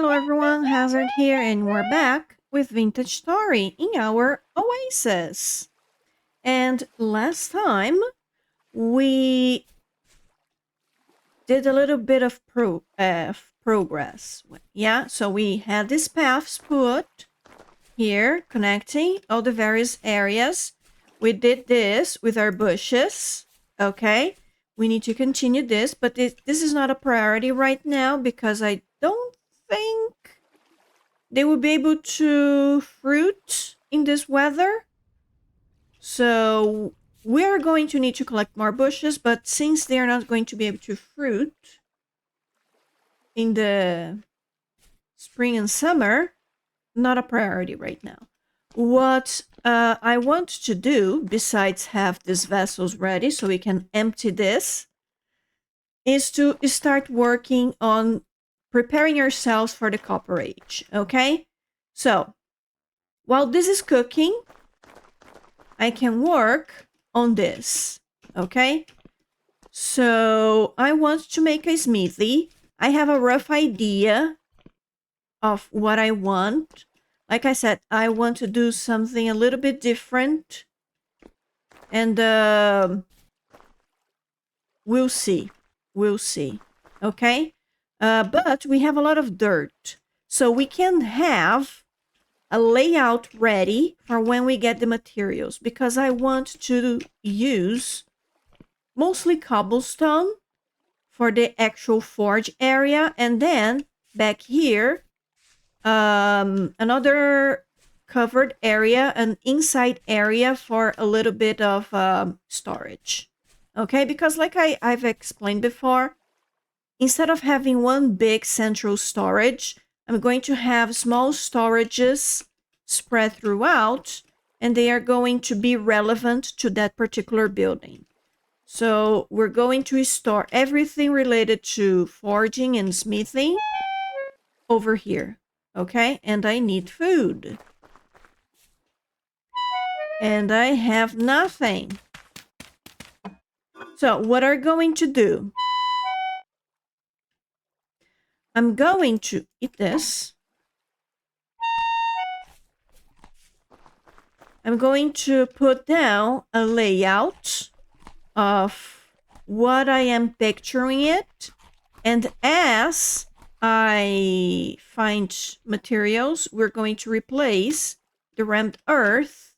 Hello everyone, Hazard here, and we're back with Vintage Story in our oasis. And last time we did a little bit of progress. Yeah, so we had these paths put here, connecting all the various areas. We did this with our bushes. Okay, we need to continue this, but this is not a priority right now because I don't think they will be able to fruit in this weather. So we're going to need to collect more bushes, but since they are not going to be able to fruit in the spring and summer, not a priority right now. What I want to do, besides have these vessels ready so we can empty this, is to start working on preparing ourselves for the Copper Age, okay? So, while this is cooking, I can work on this, okay? So, I want to make a smithy. I have a rough idea of what I want. Like I said, I want to do something a little bit different. And we'll see. We'll see. Okay? But we have a lot of dirt. So we can have a layout ready for when we get the materials. Because I want to use mostly cobblestone for the actual forge area. And then back here, another covered area, an inside area for a little bit of storage. Okay, because like I've explained before, instead of having one big central storage, I'm going to have small storages spread throughout, and they are going to be relevant to that particular building. So we're going to store everything related to forging and smithing over here. Okay, and I need food. And I have nothing. So what are you going to do? I'm going to eat this. I'm going to put down a layout of what I am picturing it. And as I find materials, we're going to replace the rammed earth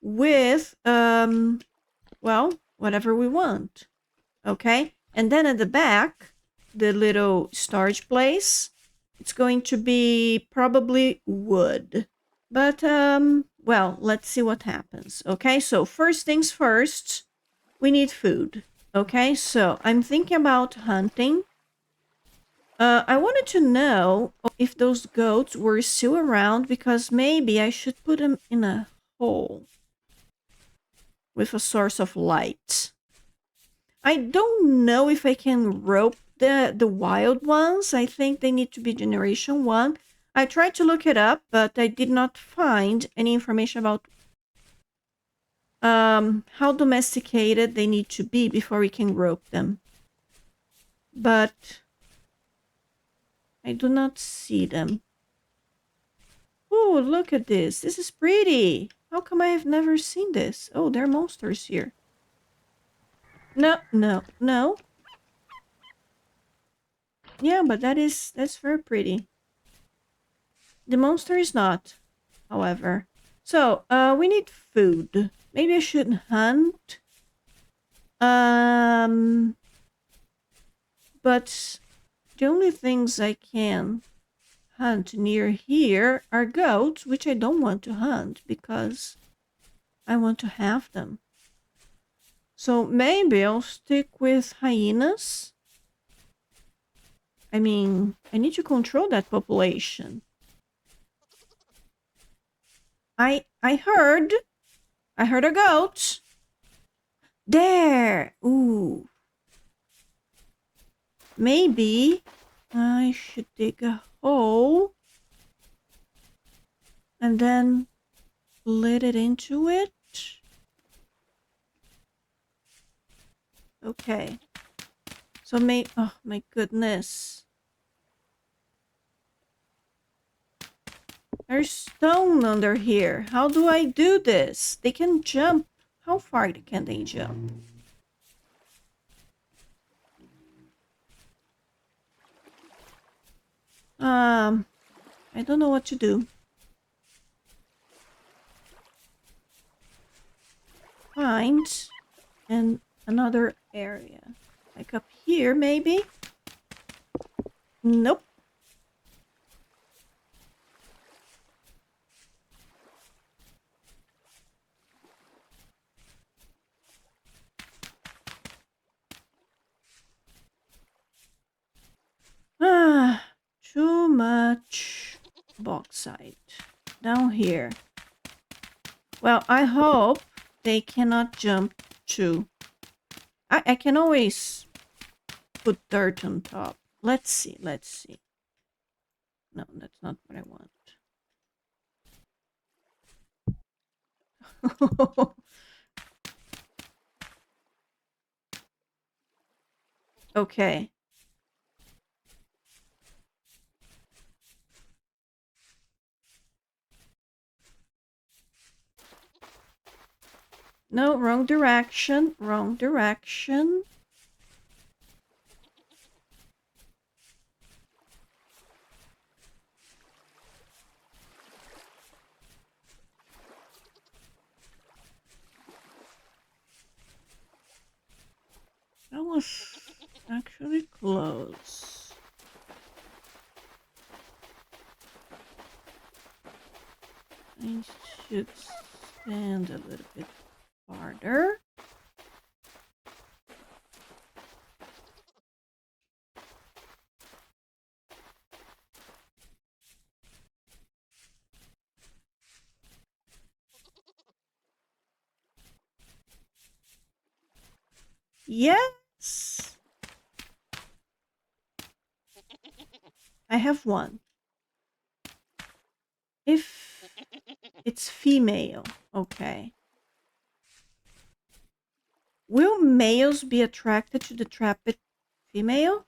with, well, whatever we want. Okay? And then at the back, the little storage place, it's going to be probably wood. But, well, let's see what happens. Okay, so first things first, we need food. Okay, so I'm thinking about hunting. I wanted to know if those goats were still around, because maybe I should put them in a hole with a source of light. I don't know if I can rope the wild ones. I think they need to be generation 1. I tried to look it up, but I did not find any information about how domesticated they need to be before we can rope them. But I do not see them. Oh, look at this. This is pretty. How come I have never seen this? Oh, there are monsters here. No, no, no. Yeah, but that's very pretty. The monster is not, however. So, we need food. Maybe I should hunt. But the only things I can hunt near here are goats, which I don't want to hunt because I want to have them. So maybe I'll stick with hyenas. I mean, I need to control that population. I heard a goat. There. Ooh. Maybe I should dig a hole and then let it into it. Okay. So oh my goodness. There's stone under here. How do I do this? They can jump. How far can they jump? I don't know what to do. Find and another area. Like up here, maybe? Nope. Too much bauxite down here. Well, I hope they cannot jump too. I can always put dirt on top. Let's see. No, that's not what I want. Okay. No, wrong direction. Wrong direction. That was actually close. I should stand a little bit farther. Yes! I have one. If it's female, okay. Will males be attracted to the trapped female?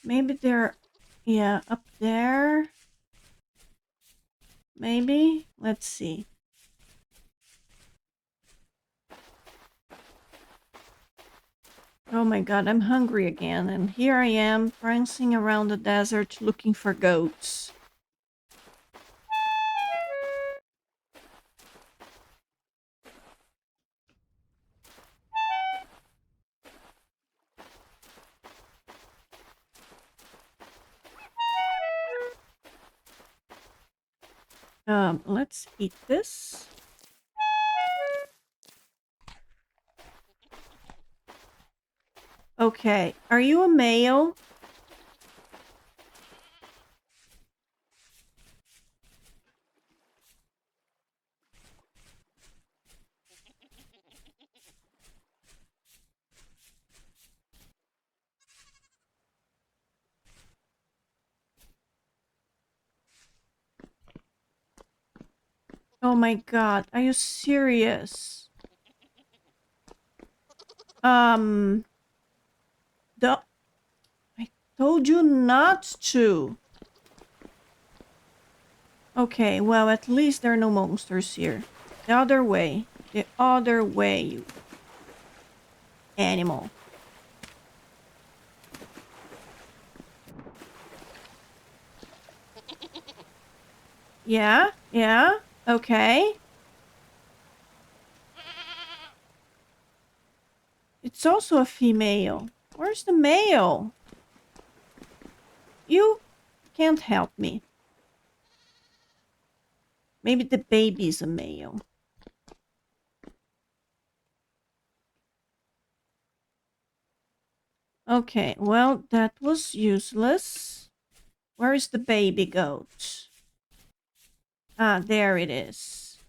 Maybe they're, yeah, up there. Maybe. Let's see. Oh my god, I'm hungry again. And here I am, prancing around the desert looking for goats. Let's eat this. Okay, are you a male? Oh my god, are you serious? The I told you not to. Okay, well, at least there are no monsters here. The other way. The other way, you animal. Yeah, yeah, okay. It's also a female. Where's the male? You can't help me. Maybe the baby's a male. Okay, well, that was useless. Where is the baby goat? Ah, there it is.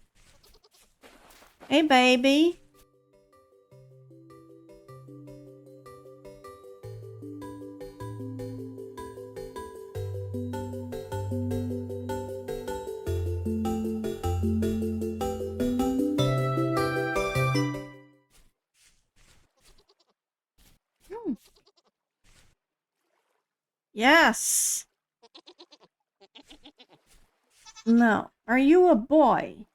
Hey, baby. Yes. Now, are you a boy?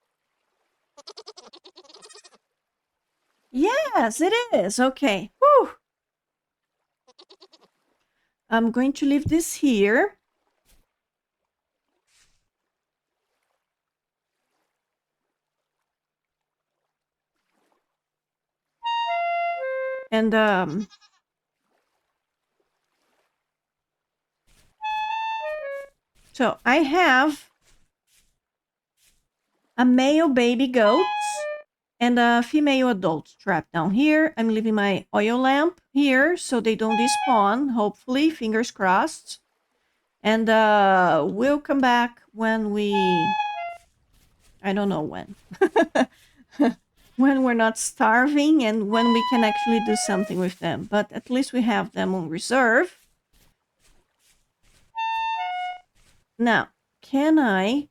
Yes, it is. Okay. Whew. I'm going to leave this here. And so I have a male baby goat and a female adult trapped down here. I'm leaving my oil lamp here so they don't despawn, hopefully, fingers crossed. And we'll come back when I don't know when. When we're not starving and when we can actually do something with them. But at least we have them on reserve. Now, can I...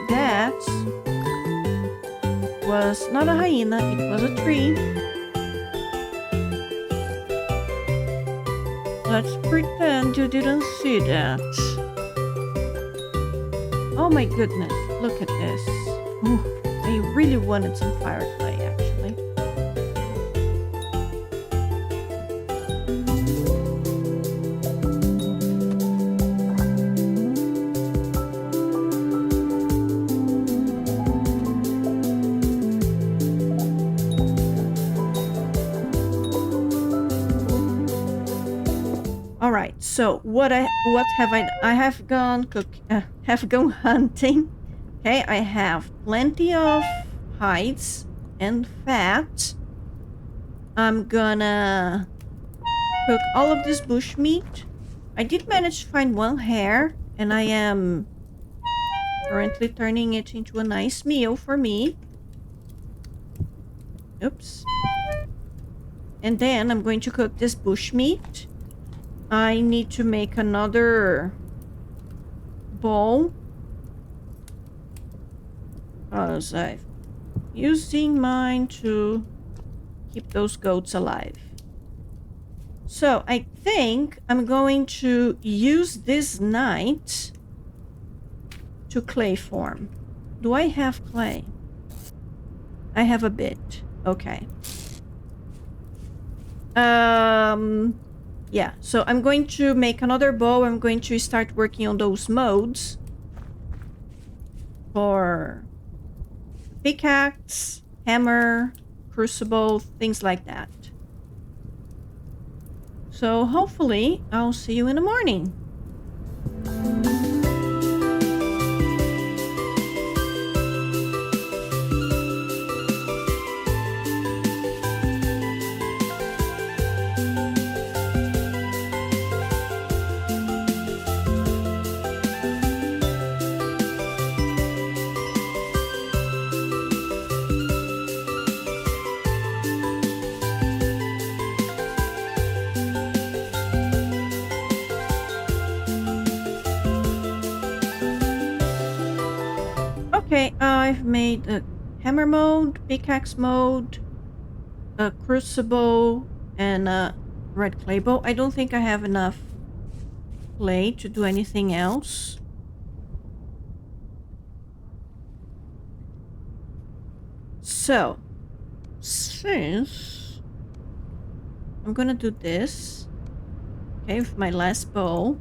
That was not a hyena, it was a tree. Let's pretend you didn't see that. Oh my goodness, look at this. Ooh, I really wanted some firefly, actually. All right, so what have I have gone hunting. Okay, I have plenty of hides and fat. I'm gonna cook all of this bush meat. I did manage to find one hare, and I am currently turning it into a nice meal for me. Oops. And then I'm going to cook this bush meat. I need to make another bowl because I'm using mine to keep those goats alive. So I think I'm going to use this night to clay form. Do I have clay? I have a bit. Okay. Yeah, so I'm going to make another bow. I'm going to start working on those modes for pickaxe, hammer, crucible, things like that. So hopefully I'll see you in the morning. Okay, I've made a hammer mode, pickaxe mode, a crucible, and a red clay bow. I don't think I have enough clay to do anything else. So, since I'm gonna do this, okay, with my last bow.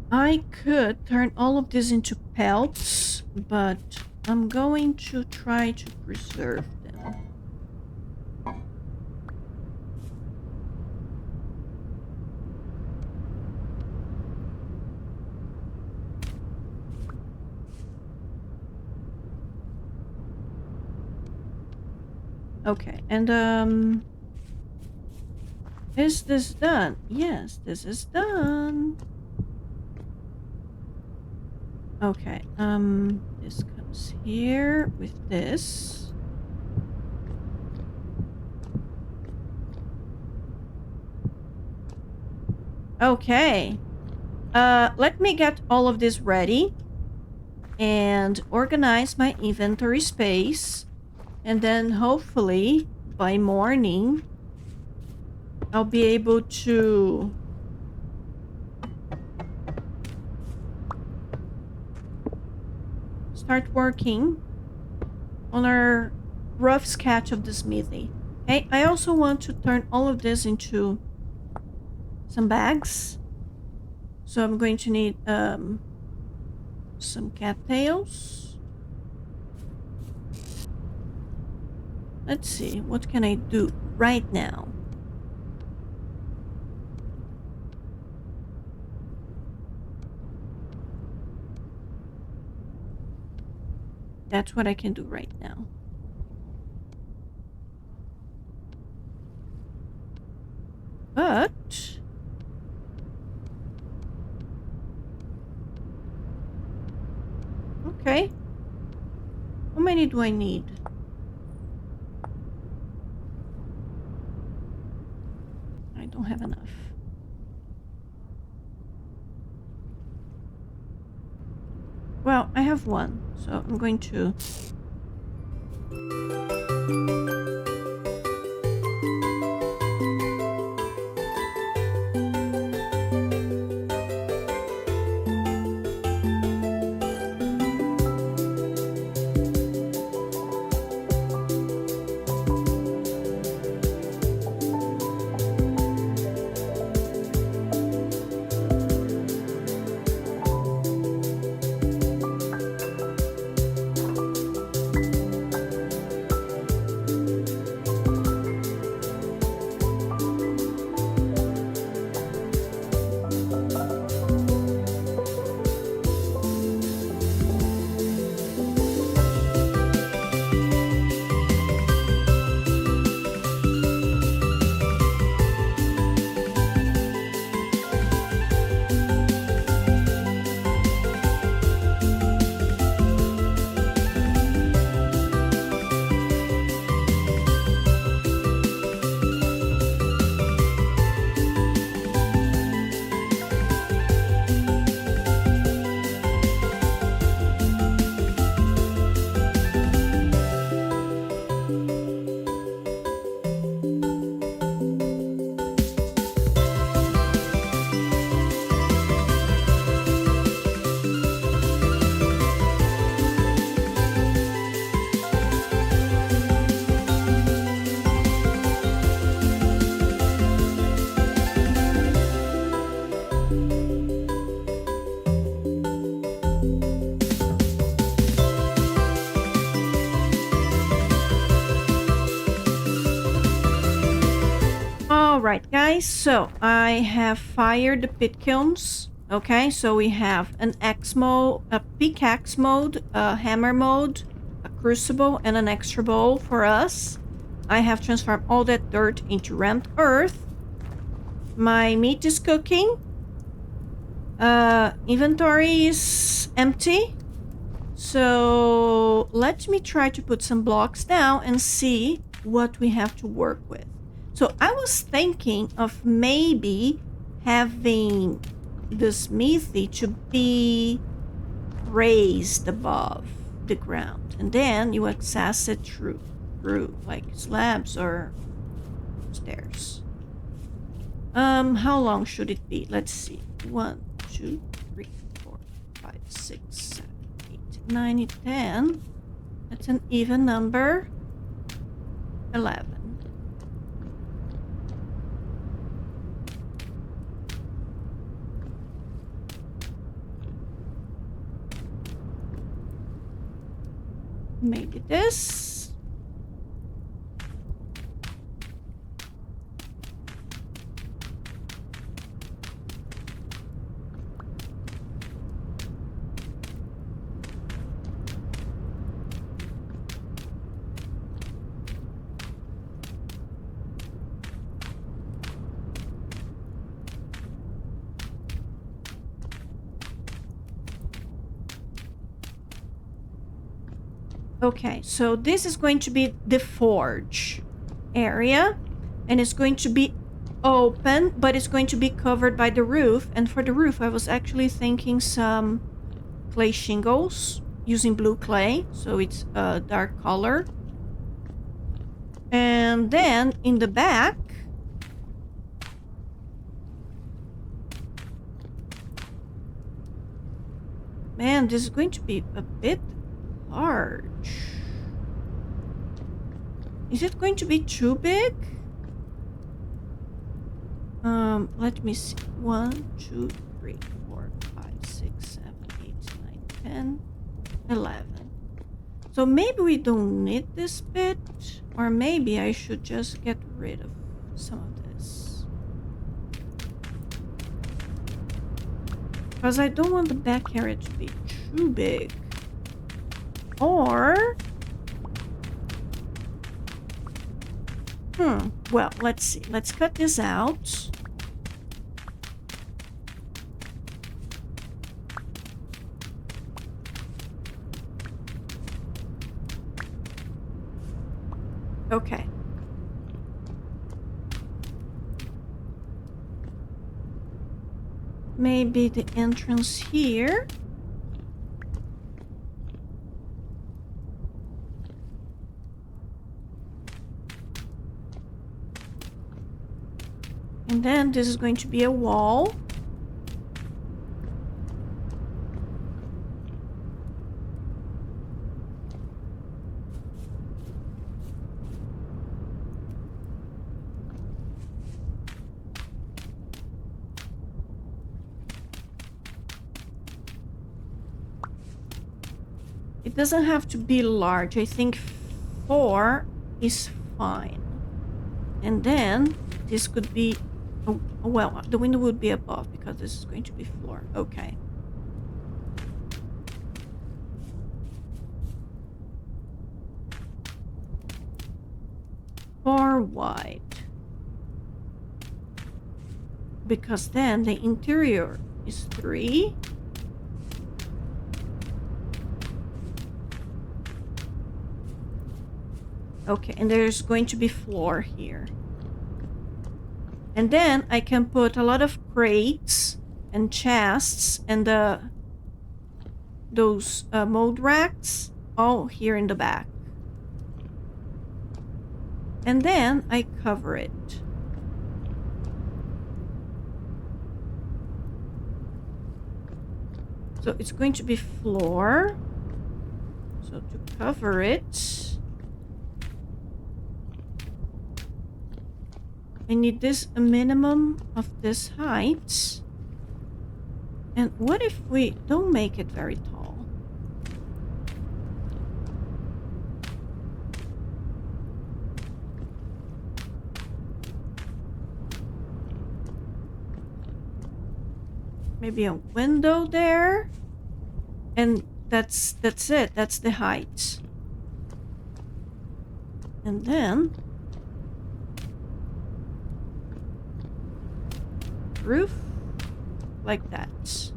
I could turn all of this into pelts, but I'm going to try to preserve them. Okay, and is this done? Yes, this is done. Okay, this comes here with this. Okay. Let me get all of this ready and organize my inventory space. And then hopefully by morning, I'll be able to start working on our rough sketch of the smithy. Okay, I also want to turn all of this into some bags. So I'm going to need some cattails. Let's see, what can I do right now? That's what I can do right now. But okay. How many do I need? I don't have enough. Well, I have one, so I'm going to... Alright guys, so I have fired the pit kilns. Okay, so we have an X mode, a pickaxe mode, a hammer mode, a crucible, and an extra bowl for us. I have transformed all that dirt into ramped earth. My meat is cooking. Inventory is empty. So let me try to put some blocks down and see what we have to work with. So I was thinking of maybe having the smithy to be raised above the ground, and then you access it through like slabs or stairs. How long should it be? Let's see. 1, 2, 3, 4, 5, 6, 7, 8, 9, 10. That's an even number. 11. Maybe this. Okay, so this is going to be the forge area, and it's going to be open, but it's going to be covered by the roof. And for the roof, I was actually thinking some clay shingles using blue clay, so it's a dark color. And then in the back, man, this is going to be a bit large. Is it going to be too big? Let me see. 1, 2, 3, 4, 5, 6, 7, 8, 9, 10, 11. So maybe we don't need this bit, or maybe I should just get rid of some of this. Because I don't want the back area to be too big. Or... well, let's see. Let's cut this out. Okay. Maybe the entrance here. And then this is going to be a wall. It doesn't have to be large. I think 4 is fine. And then this could be... oh, well, the window would be above because this is going to be floor. Okay. Four wide. Because then the interior is 3. Okay, and there's going to be floor here. And then I can put a lot of crates and chests and those mold racks all here in the back. And then I cover it. So it's going to be floor. So to cover it, I need this a minimum of this height. And what if we don't make it very tall? Maybe a window there. And that's it. That's the height. And then roof like that.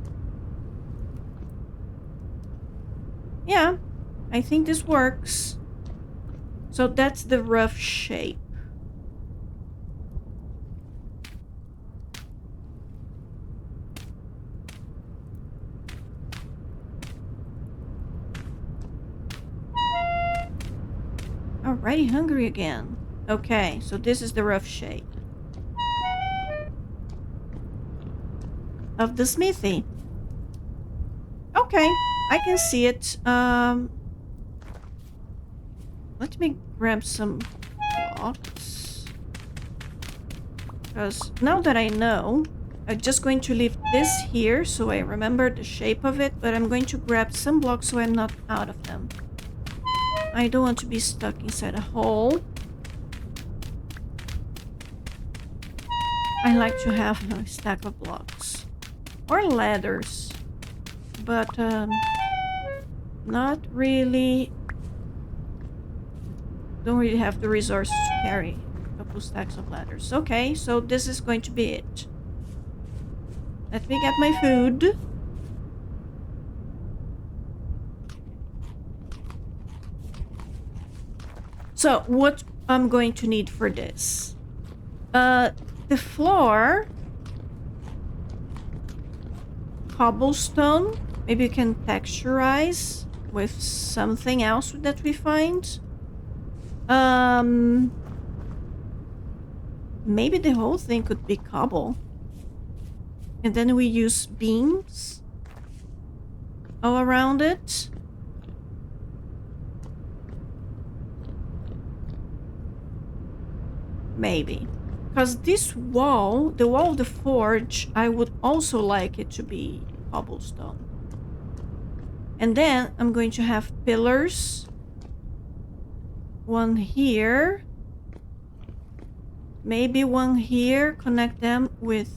Yeah, I think this works. So that's the rough shape. Alrighty, hungry again. Okay, so this is the rough shape of the smithy. Okay, I can see it. Let me grab some blocks. Because now that I know, I'm just going to leave this here so I remember the shape of it, but I'm going to grab some blocks so I'm not out of them. I don't want to be stuck inside a hole. I like to have a stack of blocks. Or ladders. But, not really... don't really have the resources to carry a couple stacks of ladders. Okay, so this is going to be it. Let me get my food. So what I'm going to need for this? The floor, cobblestone. Maybe you can texturize with something else that we find. Maybe the whole thing could be cobble. And then we use beams all around it. Maybe. Because this wall, the wall of the forge, I would also like it to be cobblestone. And then I'm going to have pillars. One here. Maybe one here. Connect them with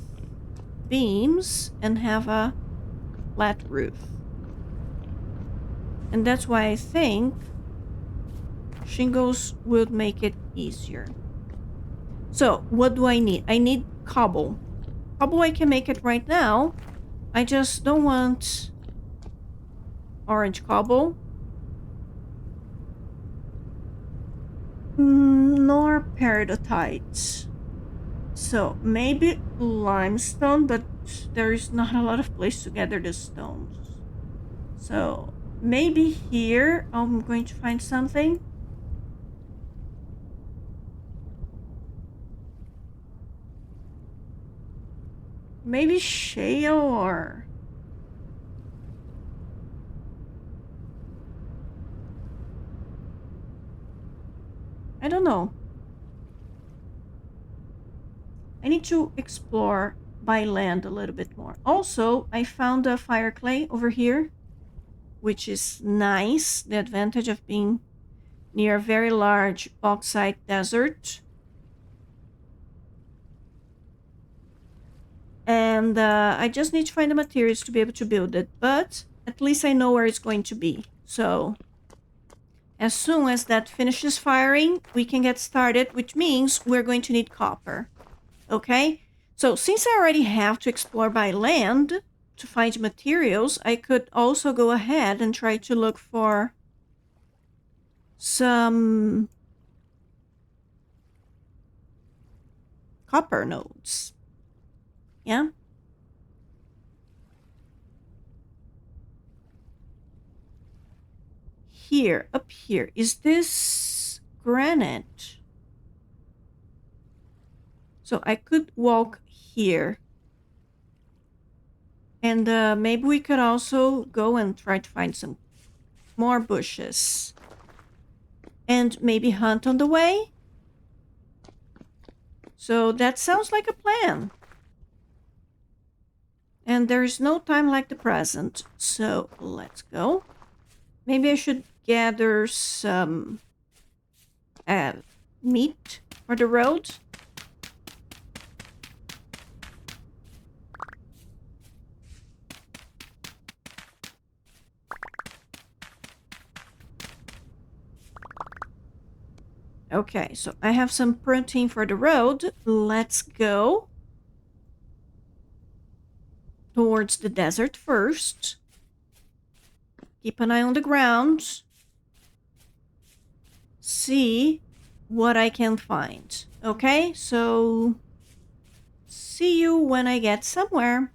beams and have a flat roof. And that's why I think shingles would make it easier. So, what do I need? I need cobble. Cobble, I can make it right now. I just don't want orange cobble. Nor peridotite. So, maybe limestone, but there is not a lot of place to gather the stones. So, maybe here I'm going to find something. Maybe shale or... I don't know. I need to explore by land a little bit more. Also, I found a fire clay over here, which is nice. The advantage of being near a very large bauxite desert. And I just need to find the materials to be able to build it. But at least I know where it's going to be. So as soon as that finishes firing, we can get started, which means we're going to need copper. Okay? So since I already have to explore by land to find materials, I could also go ahead and try to look for some copper nodes. Yeah? Here, up here, is this granite? So I could walk here. And maybe we could also go and try to find some more bushes. And maybe hunt on the way. So that sounds like a plan. And there is no time like the present. So let's go. Maybe I should gather some meat for the road. Okay, so I have some protein for the road. Let's go towards the desert first. Keep an eye on the ground. See what I can find. Okay, so see you when I get somewhere.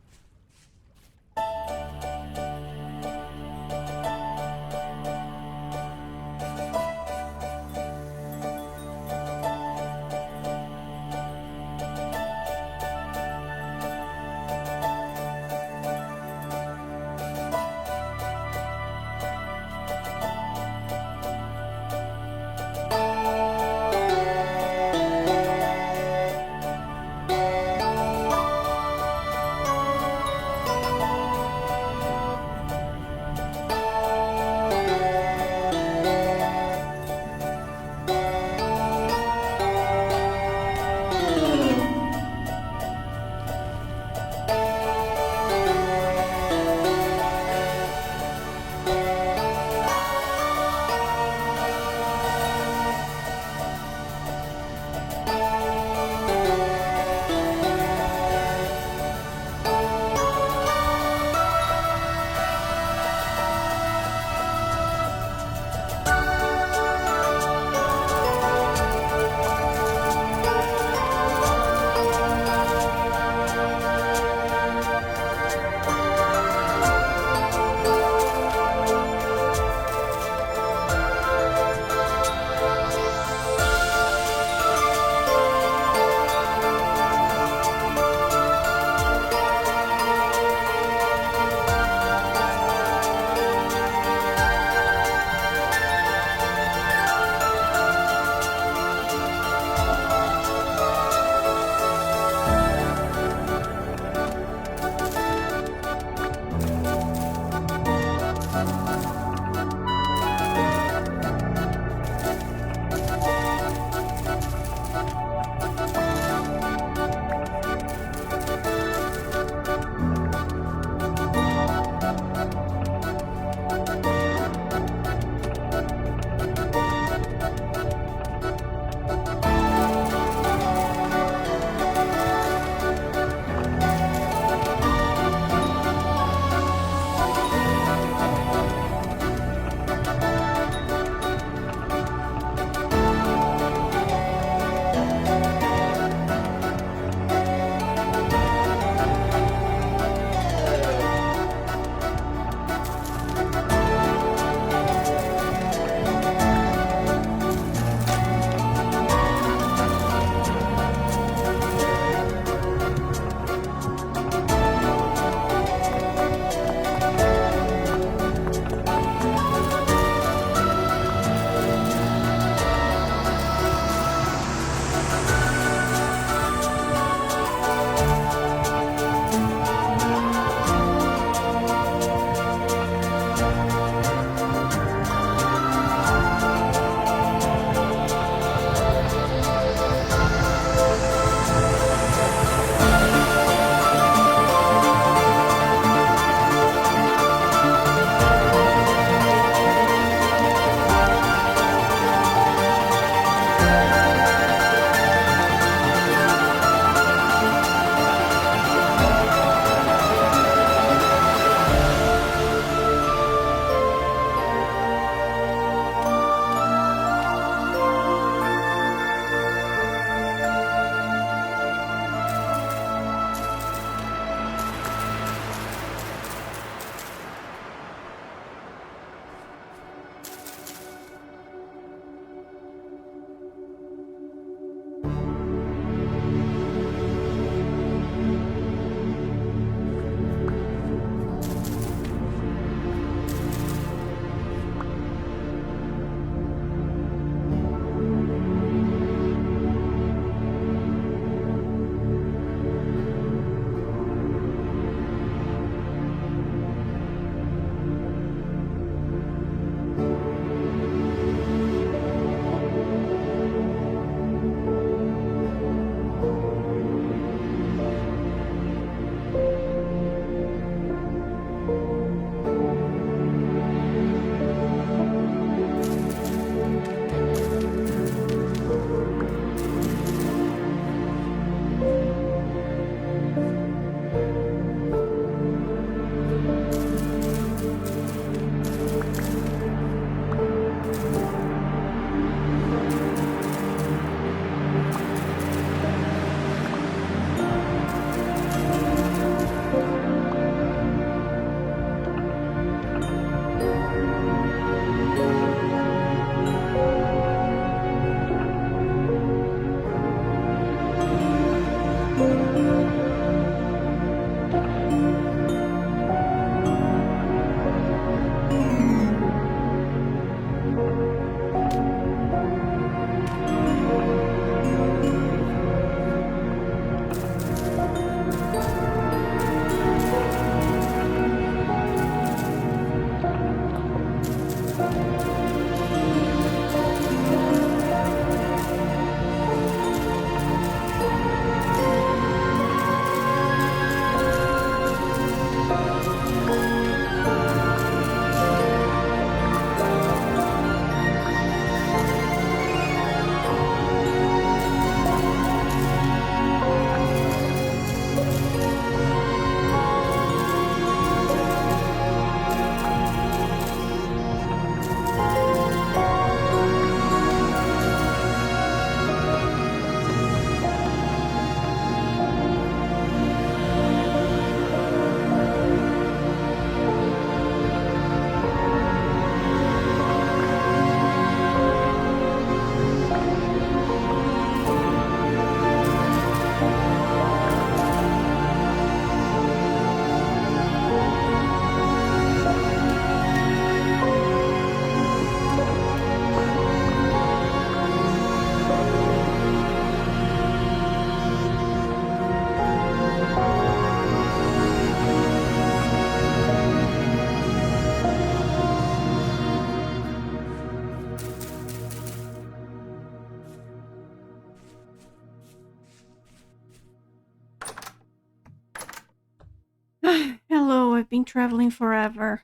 Hello, I've been traveling forever.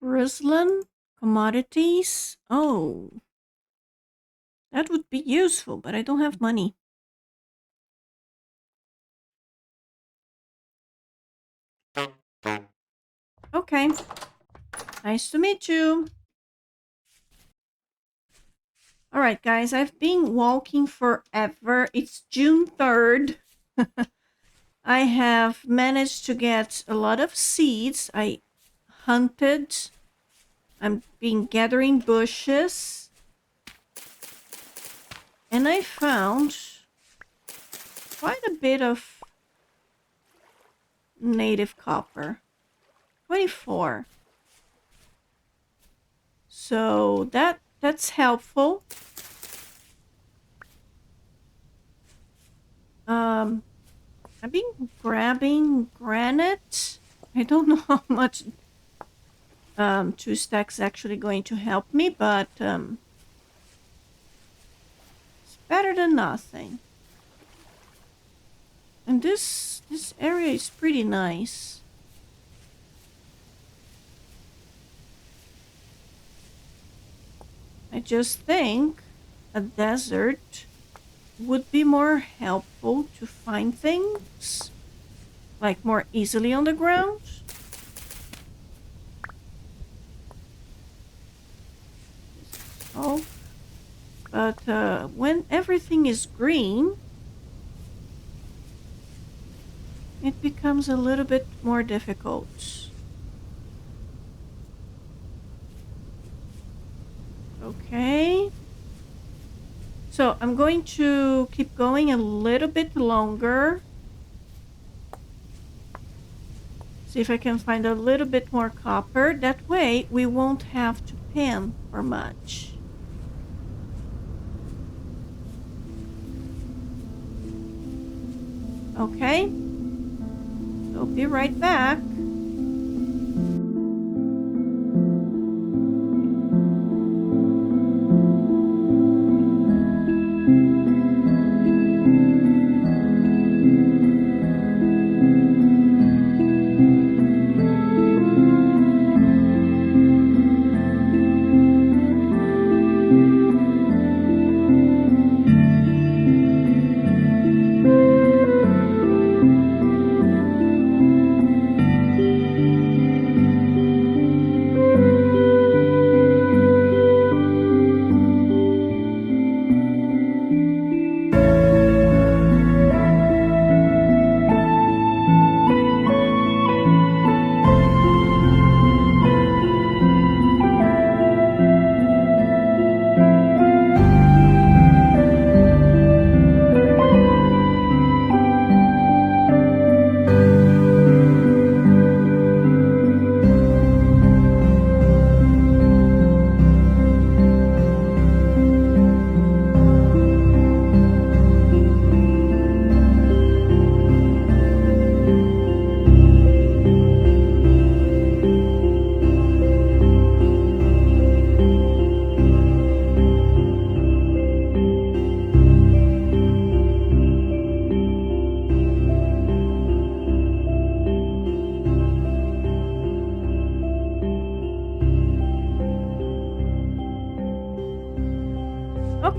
Ruslan? Commodities? Oh, that would be useful, but I don't have money. Okay. Nice to meet you. Alright, guys, I've been walking forever. It's June 3rd. I have managed to get a lot of seeds. I hunted. I'm been gathering bushes. And I found quite a bit of native copper. 24. So that's helpful. I've been grabbing granite. I don't know how much 2 stacks actually going to help me, but it's better than nothing. And this area is pretty nice. I just think a desert would be more helpful to find things, like more easily on the ground. Oh, but when everything is green, it becomes a little bit more difficult. Okay. So I'm going to keep going a little bit longer. See if I can find a little bit more copper. That way we won't have to pan for much. Okay. So be right back.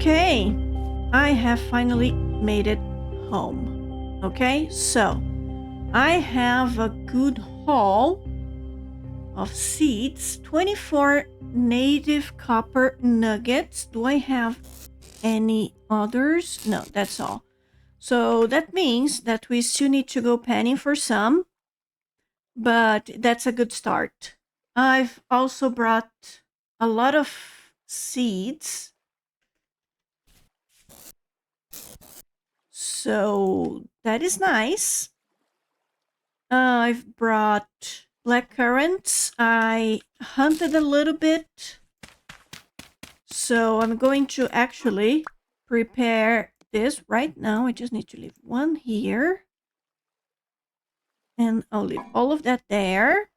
Okay, I have finally made it home. Okay, so I have a good haul of seeds, 24 native copper nuggets. Do I have any others? No, that's all. So that means that we still need to go panning for some, but that's a good start. I've also brought a lot of seeds. So that is nice. I've brought black currants. I hunted a little bit. So I'm going to actually prepare this right now. I just need to leave one here. And I'll leave all of that there.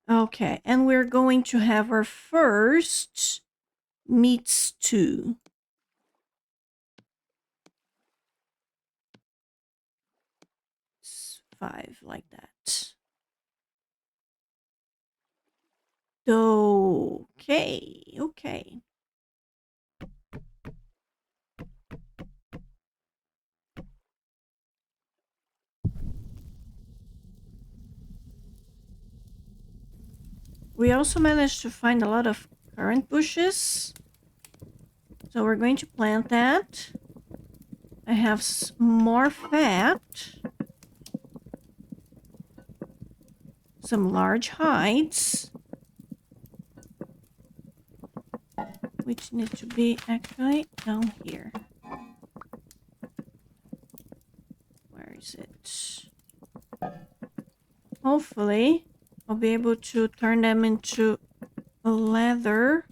Okay, and we're going to have our first meat stew. It's 5 like that. Okay. We also managed to find a lot of currant bushes. So we're going to plant that. I have more fat. Some large hides. Which need to be actually down here. Where is it? Hopefully, I'll be able to turn them into leather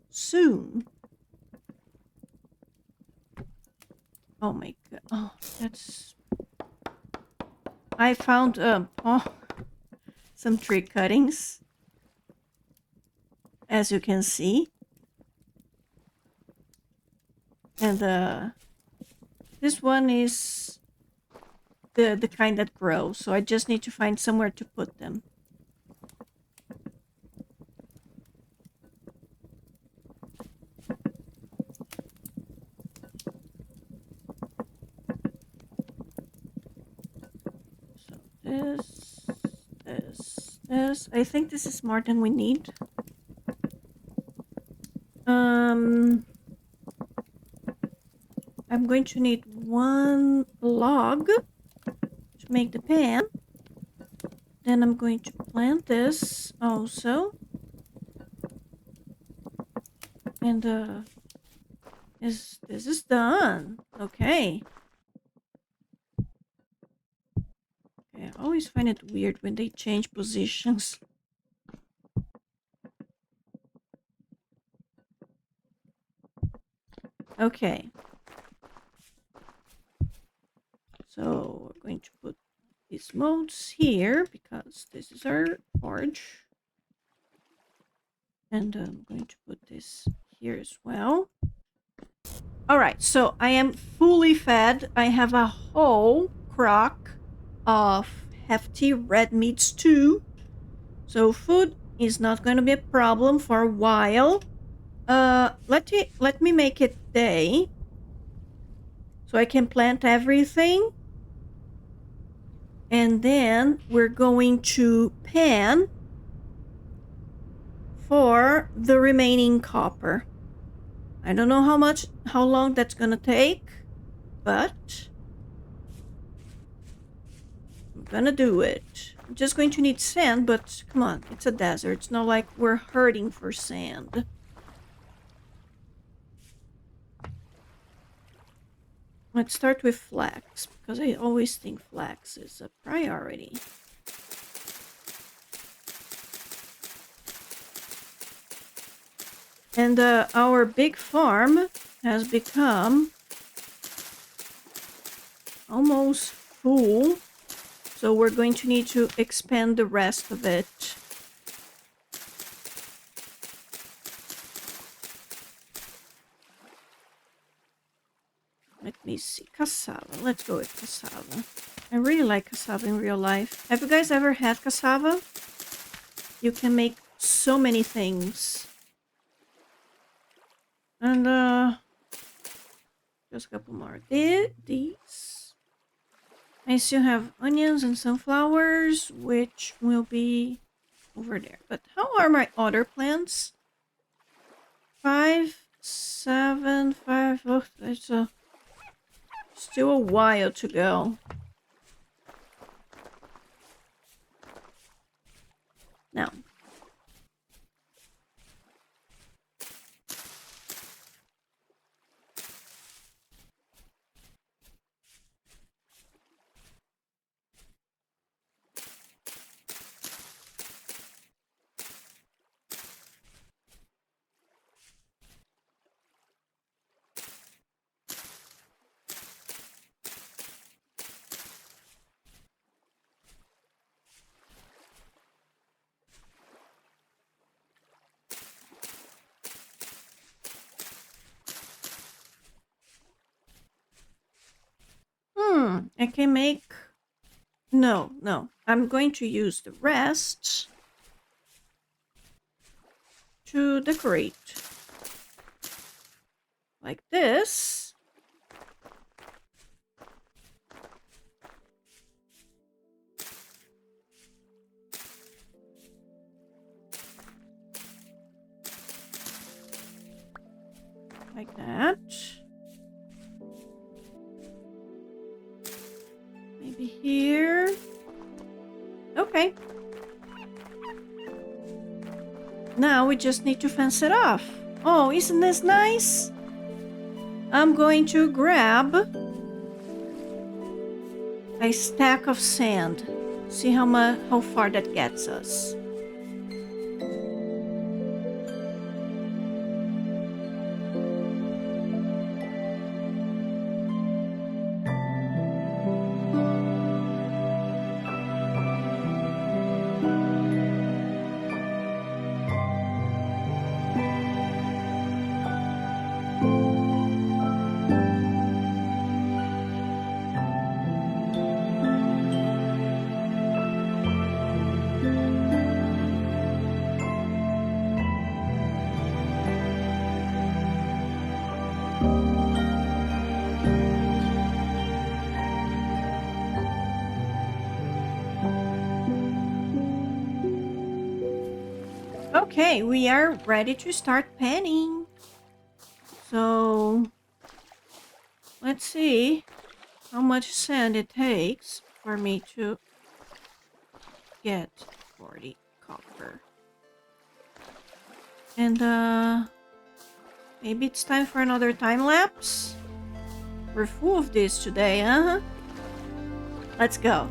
soon. Oh my god. Oh, that's... I found some tree cuttings. As you can see. And this one is the kind that grows. So I just need to find somewhere to put them. This. I think this is more than we need. I'm going to need 1 log to make the pan. Then I'm going to plant this also. And this is done. Okay. I always find it weird when they change positions. Okay. So we're going to put these modes here because this is our forge. And I'm going to put this here as well. All right, so I am fully fed. I have a whole crock of hefty red meat stew. So food is not going to be a problem for a while. Let me make it day so I can plant everything. And then we're going to pan for the remaining copper. I don't know how long that's gonna take, but I'm gonna do it. I'm just going to need sand, but come on, it's a desert. It's not like we're hurting for sand. Let's start with flax, because I always think flax is a priority. And our big farm has become almost full. So we're going to need to expand the rest of it. Let me see. Cassava. Let's go with cassava. I really like cassava in real life. Have you guys ever had cassava? you can make so many things. And just a couple more. These. I still have onions and sunflowers, which will be over there. But how are my other plants? 5, 7, 5. Oh, there's still a while to go. Now. I can make... No. I'm going to use the rest to decorate. Like this. Like that. Maybe here. Okay. Now we just need to fence it off. Oh, isn't this nice? I'm going to grab a stack of sand. See how far that gets us. Okay, we are ready to start panning. So, let's see how much sand it takes for me to get 40 copper. And maybe it's time for another time lapse? We're full of this today, huh? Let's go.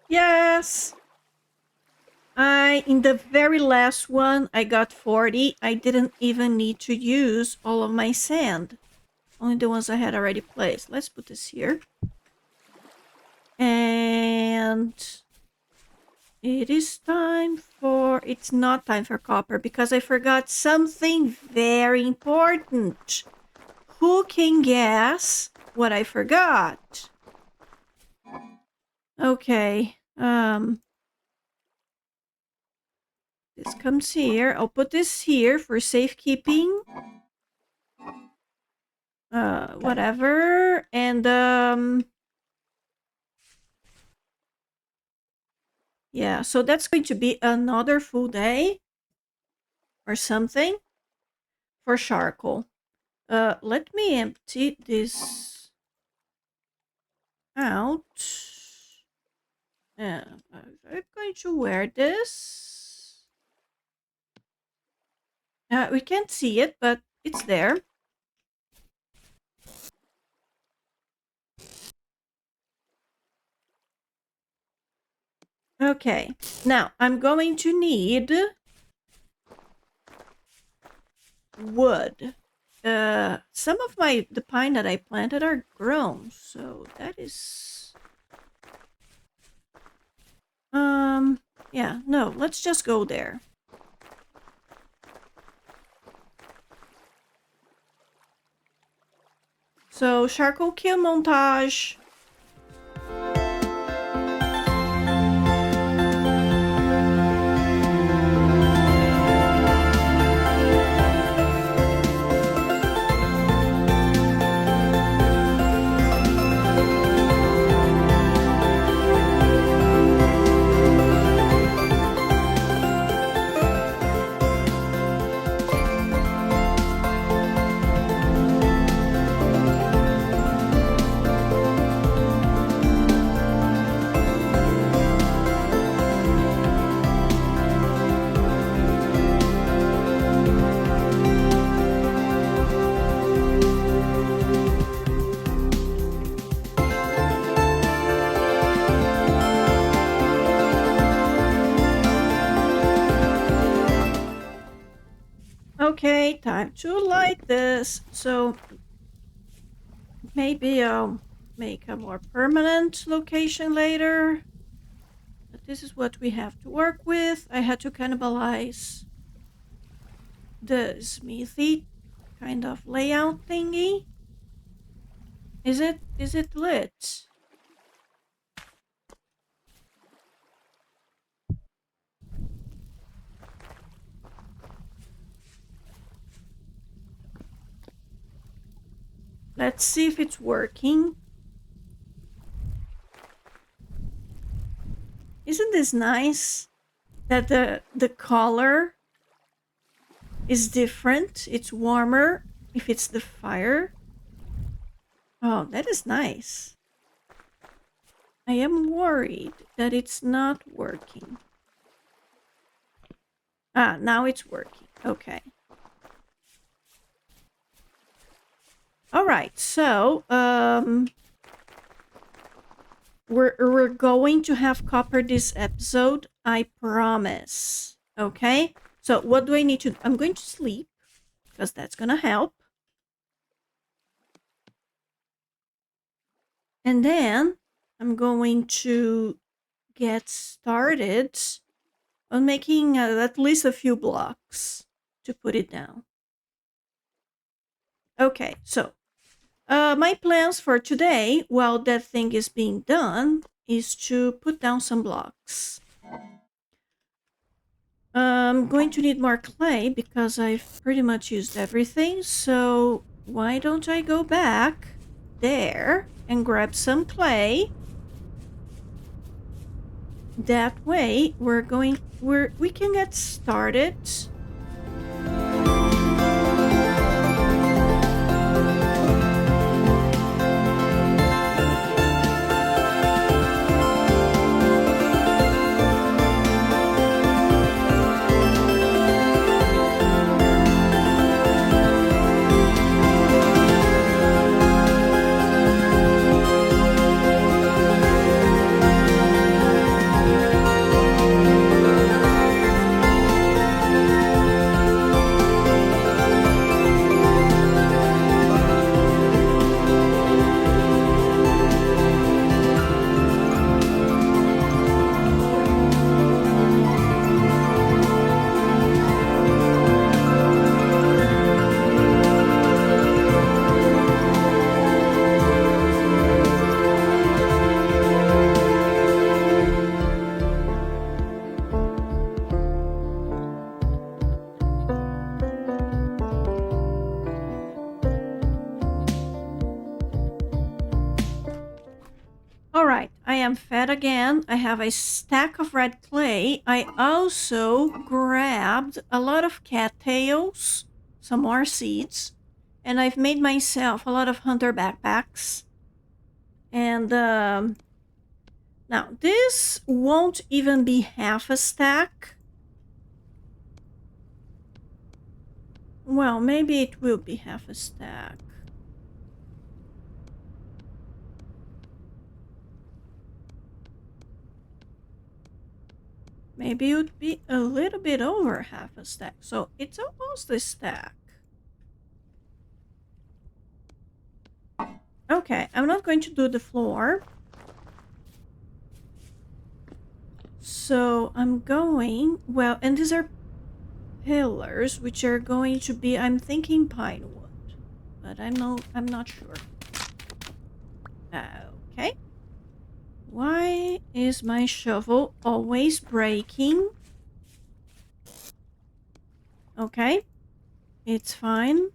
Yes! In the very last one, I got 40. I didn't even need to use all of my sand. Only the ones I had already placed. Let's put this here. And it is time for... It's not time for copper because I forgot something very important. Who can guess what I forgot? Okay. This comes here. I'll put this here for safekeeping. Whatever. And yeah, so that's going to be another full day or something for charcoal. Let me empty this out. I'm going to wear this. We can't see it, but it's there. Okay, now I'm going to need wood. Some of the pine that I planted are grown, so that is... yeah, no, let's just go there. So, charcoal kill montage. Okay, time to light this. So maybe I'll make a more permanent location later. But this is what we have to work with. I had to cannibalize the smithy kind of layout thingy. Is it lit? Let's see if it's working. Isn't this nice? That the color is different. It's warmer if it's the fire. Oh, that is nice. I am worried that it's not working. Ah, now it's working. Okay. All right, so we're going to have copper this episode, I promise. Okay? So what do I need to... I'm going to sleep, because that's gonna help. And then I'm going to get started on making at least a few blocks to put it down. Okay, so my plans for today, while that thing is being done, is to put down some blocks. I'm going to need more clay because I've pretty much used everything. So why don't I go back there and grab some clay? That way we can get started. am fed again. I have a stack of red clay. I also grabbed a lot of cattails, some more seeds, and I've made myself a lot of hunter backpacks. And now this won't even be half a stack. Well, maybe it will be half a stack. Maybe it would be a little bit over half a stack. So it's almost a stack. Okay, I'm not going to do the floor. So I'm going, well, and these are pillars, which are going to be, I'm thinking pine wood, but I'm not sure. Okay. Why is my shovel always breaking? Okay, it's fine.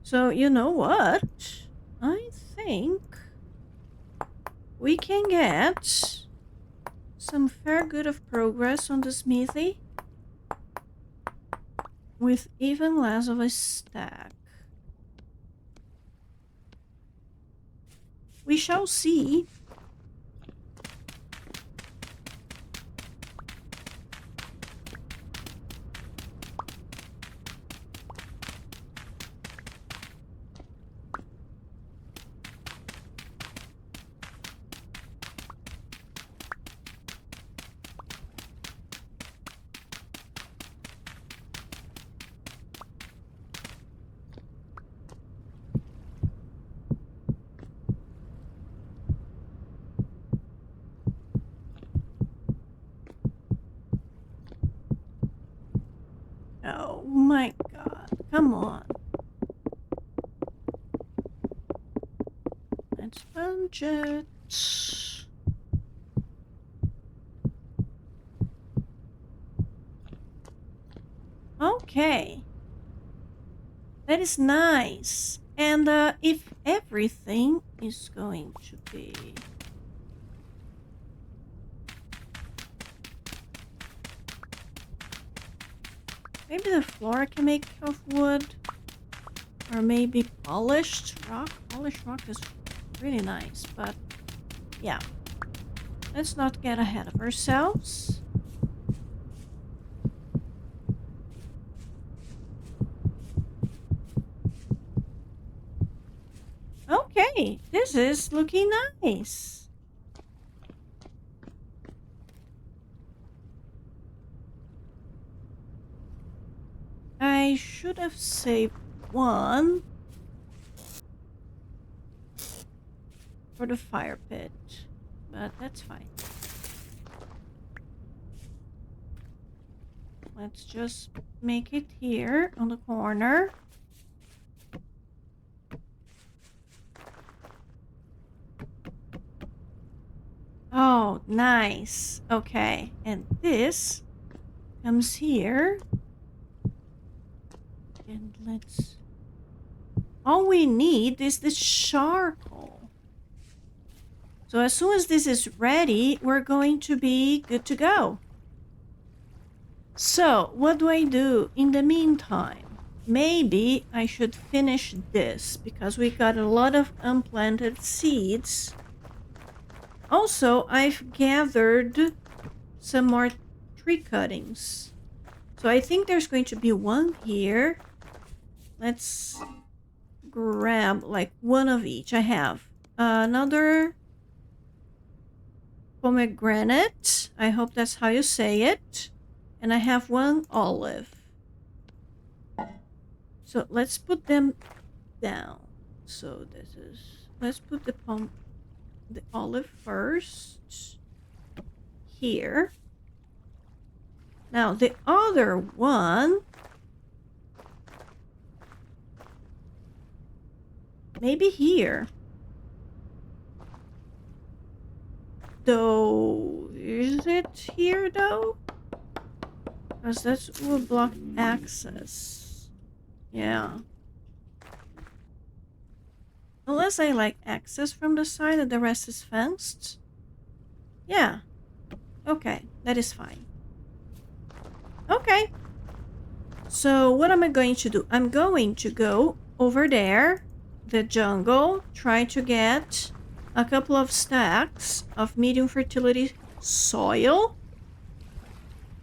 So you know what? I think we can get some fair good of progress on the smithy with even less of a stack. We shall see. Oh my god, come on. Let's punch it. Okay. That is nice. And if everything is going to be... Maybe the floor I can make of wood. Or maybe polished rock. Polished rock is really nice, but yeah. Let's not get ahead of ourselves. Okay, this is looking nice. I should have saved one for the fire pit, but that's fine. Let's just make it here on the corner. Oh, nice. Okay, and this comes here. And let's... All we need is the charcoal. So as soon as this is ready, we're going to be good to go. So, what do I do in the meantime? Maybe I should finish this because we got a lot of unplanted seeds. Also, I've gathered some more tree cuttings. So I think there's going to be one here. Let's grab like one of each. I have another pomegranate. I hope that's how you say it. And I have one olive. So let's put them down. So this is... Let's put the olive first. Here. Now the other one... Maybe here. Though... Is it here though? Because that will block access. Yeah. Unless I like access from the side and the rest is fenced. Yeah. Okay, that is fine. Okay. So what am I going to do? I'm going to go over there, the jungle, try to get a couple of stacks of medium fertility soil.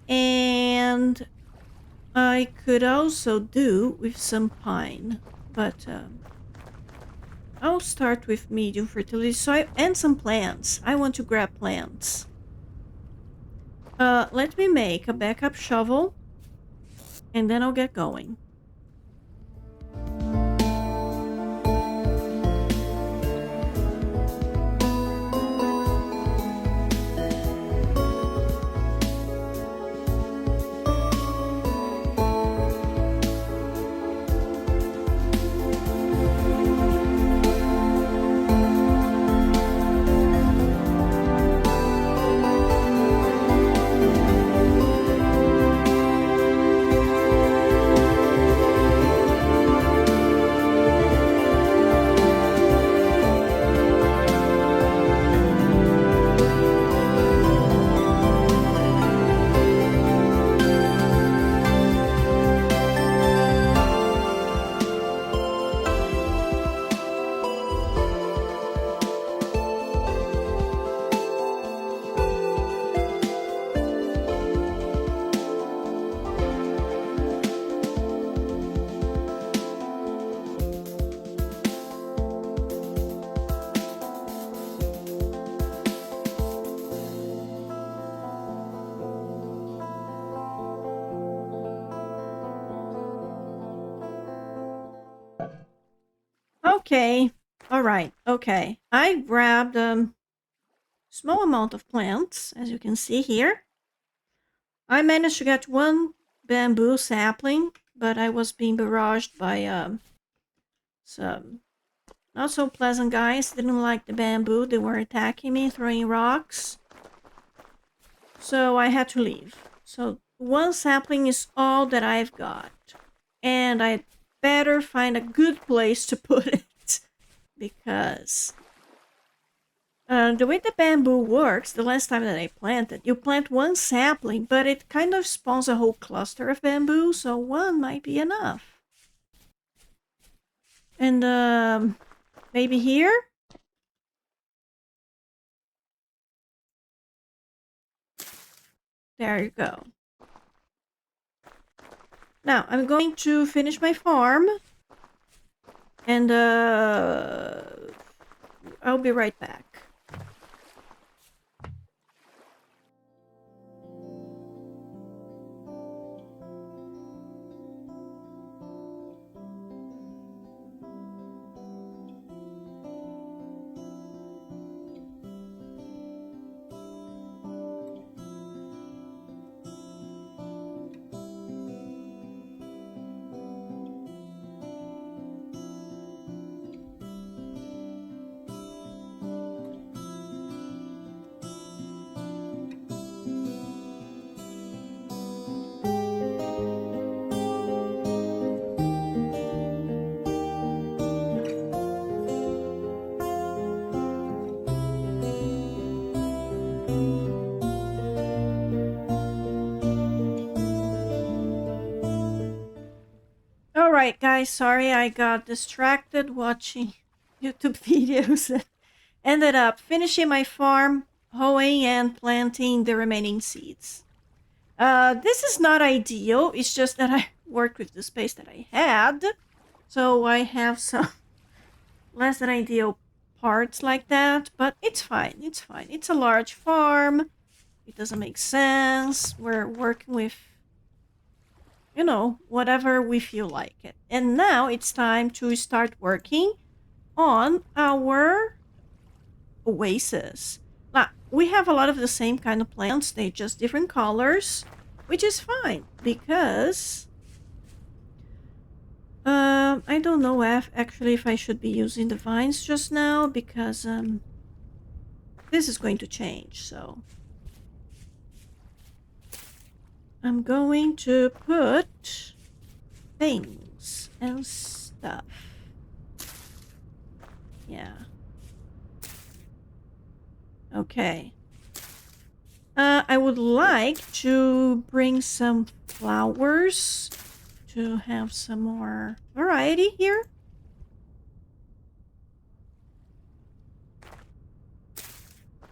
And I could also do with some pine, but I'll start with medium fertility soil and some plants. I want to grab plants. Let me make a backup shovel and then I'll get going. Okay. All right. Okay. I grabbed a small amount of plants, as you can see here. I managed to get one bamboo sapling, but I was being barraged by some not so pleasant guys. Didn't like the bamboo. They were attacking me, throwing rocks. So I had to leave. So one sapling is all that I've got. And I better find a good place to put it. Because the way the bamboo works, the last time that I planted, you plant one sapling, but it kind of spawns a whole cluster of bamboo, so one might be enough. And maybe here? There you go. Now, I'm going to finish my farm. And I'll be right back. Alright, guys, sorry I got distracted watching YouTube videos and ended up finishing my farm, hoeing and planting the remaining seeds. This is not ideal, it's just that I worked with the space that I had, so I have some less than ideal parts like that, but it's fine, it's fine. It's a large farm, it doesn't make sense, we're working with, you know, whatever we feel like it. And now it's time to start working on our oasis. Now, we have a lot of the same kind of plants, they just different colors, which is fine because I don't know if I should be using the vines just now because this is going to change, so I'm going to put things and stuff. Yeah. Okay. I would like to bring some flowers to have some more variety here.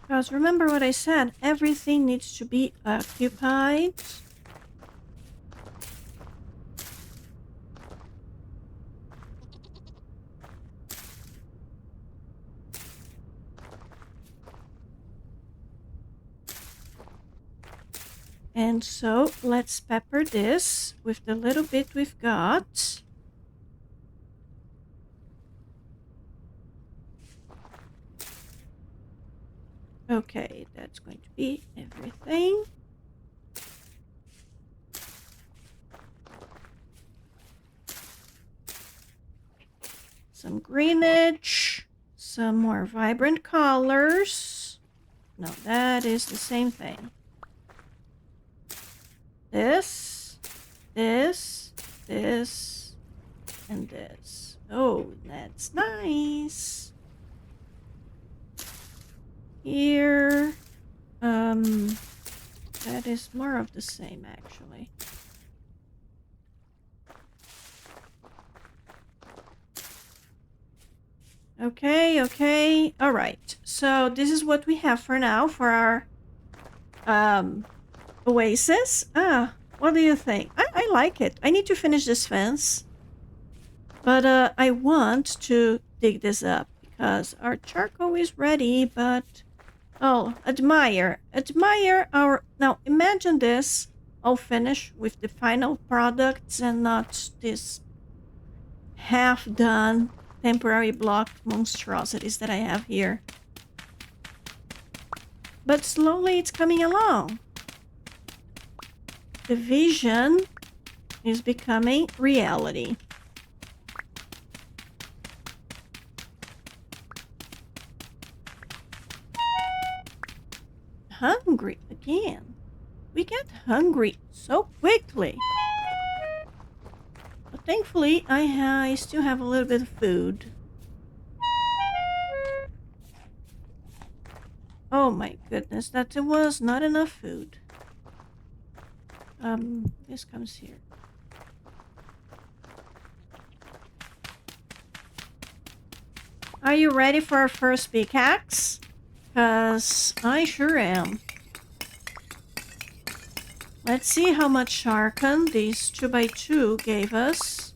Because remember what I said, everything needs to be occupied. And so let's pepper this with the little bit we've got. Okay, that's going to be everything. Some greenage, some more vibrant colors. No, that is the same thing. This, this, this, and this. Oh, that's nice. Here, that is more of the same actually. Okay. All right. So this is what we have for now for our oasis. What do you think? I like it. I need to finish this fence. But I want to dig this up because our charcoal is ready, but oh, admire our... Now imagine this all finished with the final products and not this half-done temporary block monstrosities that I have here. But slowly it's coming along. The vision is becoming reality. Hungry again. We get hungry so quickly. But thankfully, I still have a little bit of food. Oh my goodness, that was not enough food. This comes here. Are you ready for our first pickaxe? Because I sure am. Let's see how much Sharkan these 2x2 gave us.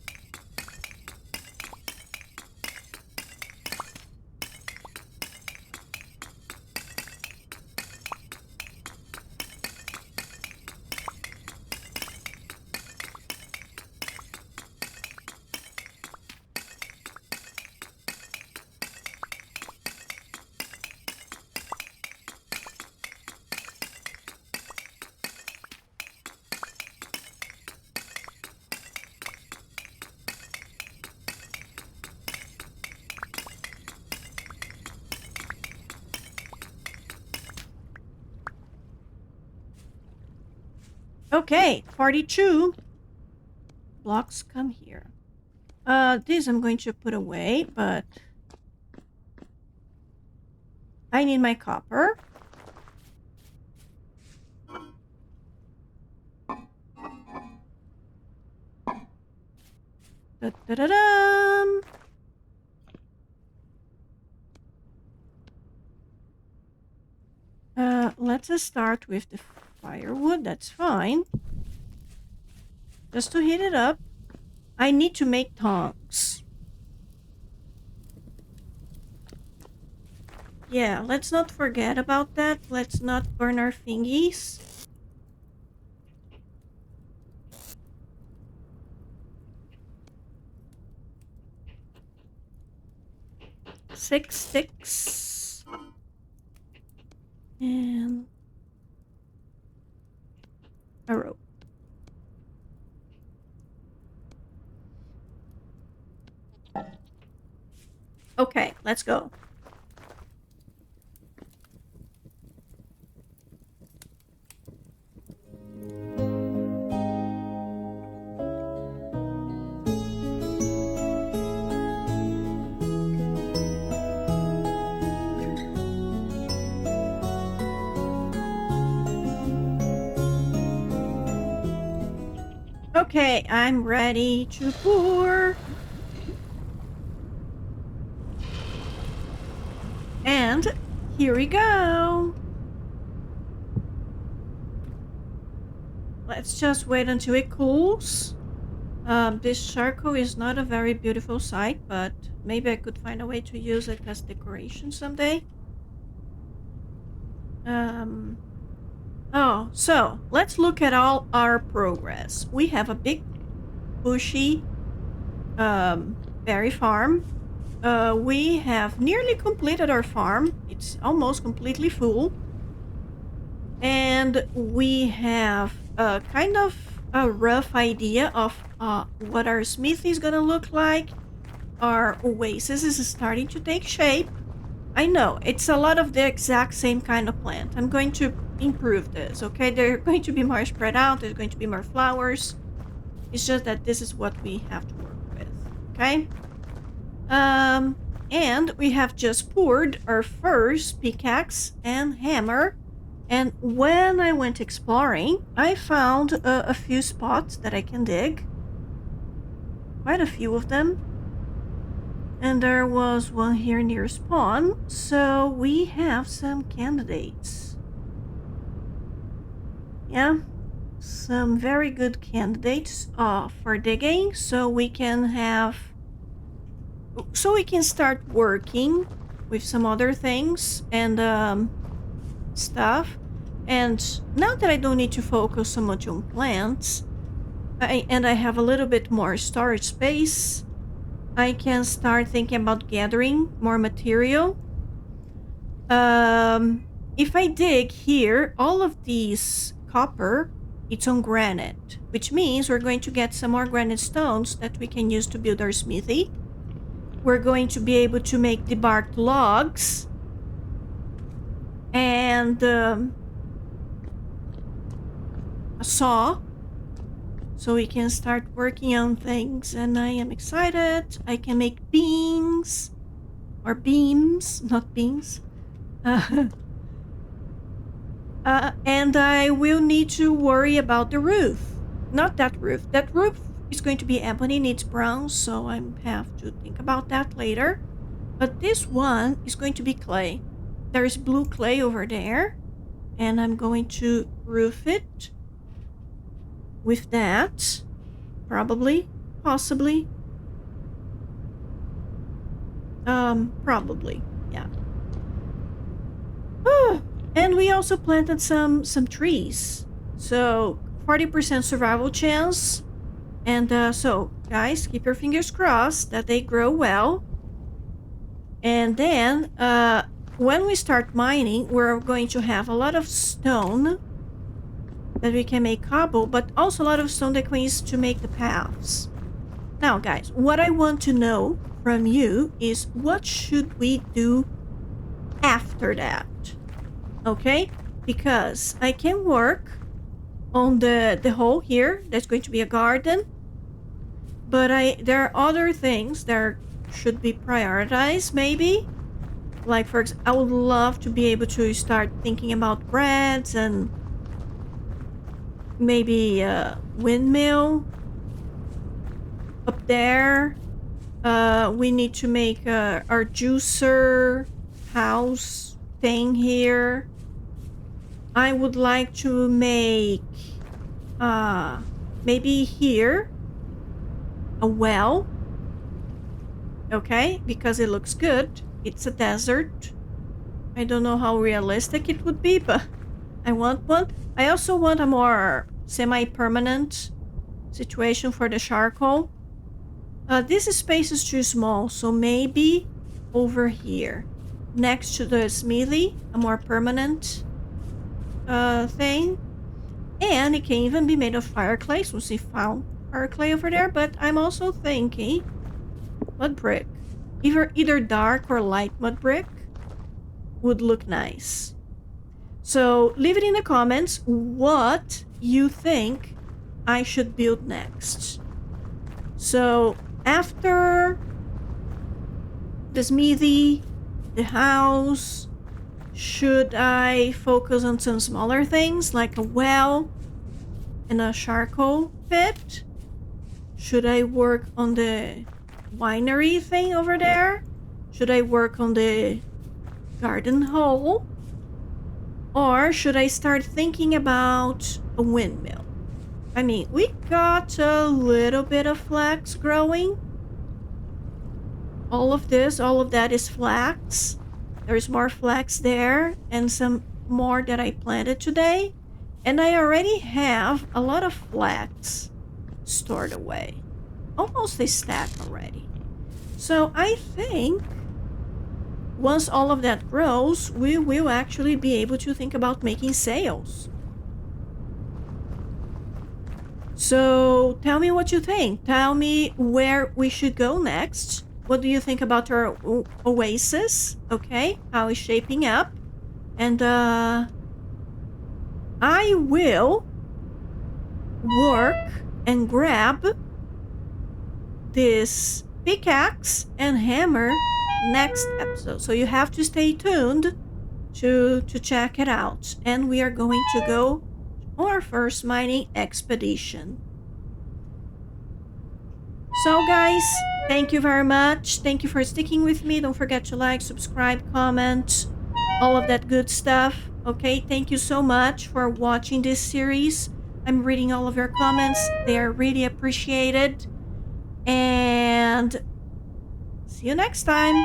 Okay, 42 blocks come here. This I'm going to put away, but I need my copper. Da-da-da-dum! Let's start with the firewood, that's fine. Just to heat it up. I need to make tongs. Yeah, let's not forget about that. Let's not burn our fingies. Six sticks. And a rope. Okay, let's go. Okay, I'm ready to pour. And here we go. Let's just wait until it cools. This charcoal is not a very beautiful sight, but maybe I could find a way to use it as decoration someday. Oh, so let's look at all our progress. We have a big, bushy, berry farm. We have nearly completed our farm. It's almost completely full. And we have kind of a rough idea of what our smithy is gonna look like. Our oasis is starting to take shape. I know, it's a lot of the exact same kind of plant. I'm going to improve this, okay? They're going to be more spread out. There's going to be more flowers. It's just that this is what we have to work with, okay? And we have just poured our first pickaxe and hammer. And when I went exploring, I found a few spots that I can dig. Quite a few of them. And there was one here near spawn, so we have some candidates. Yeah, some very good candidates for digging, so we can start working with some other things and stuff. And now that I don't need to focus so much on plants, and I have a little bit more storage space, I can start thinking about gathering more material. If I dig here, all of these copper, it's on granite, which means we're going to get some more granite stones that we can use to build our smithy. We're going to be able to make debarked logs and a saw, so we can start working on things, and I am excited. I can make beams, or beams, not beams. And I will need to worry about the roof. Not that roof. That roof is going to be ebony, needs brown, so I have to think about that later. But this one is going to be clay. There's blue clay over there, and I'm going to roof it with that. Probably. Possibly. Probably. Yeah. And we also planted some trees. So, 40% survival chance. And so, guys, keep your fingers crossed that they grow well. And then, when we start mining, we're going to have a lot of stone that we can make cobble, but also a lot of stone that we use to make the paths. Now, guys, what I want to know from you is what should we do after that? Okay? Because I can work on the hole here. That's going to be a garden. But there are other things that should be prioritized, maybe. Like, for example, I would love to be able to start thinking about breads and maybe a windmill up there. We need to make our juicer house thing here. I would like to make maybe here a well. Okay, because it looks good. It's a desert. I don't know how realistic it would be, but I want one. I also want a more semi-permanent situation for the charcoal. This space is too small, so maybe over here, next to the smithy, a more permanent thing. And it can even be made of fire clay, so we found fire clay over there. But I'm also thinking mud brick. Either dark or light mud brick would look nice. So leave it in the comments what you think I should build next. So after the smithy, the house, should I focus on some smaller things like a well and a charcoal pit? Should I work on the winery thing over there? Should I work on the garden hole? Or should I start thinking about a windmill? I mean, we got a little bit of flax growing. All of that is flax. There's more flax there and some more that I planted today. And I already have a lot of flax stored away. Almost a stack already. So I think once all of that grows, we will actually be able to think about making sails. So tell me what you think. Tell me where we should go next. What do you think about our oasis? Okay, how is shaping up? And I will work and grab this pickaxe and hammer next episode. So you have to stay tuned to check it out. And we are going to go on our first mining expedition. So guys, thank you very much. Thank you for sticking with me. Don't forget to like, subscribe, comment, all of that good stuff. Okay, thank you so much for watching this series. I'm reading all of your comments. They are really appreciated. And see you next time.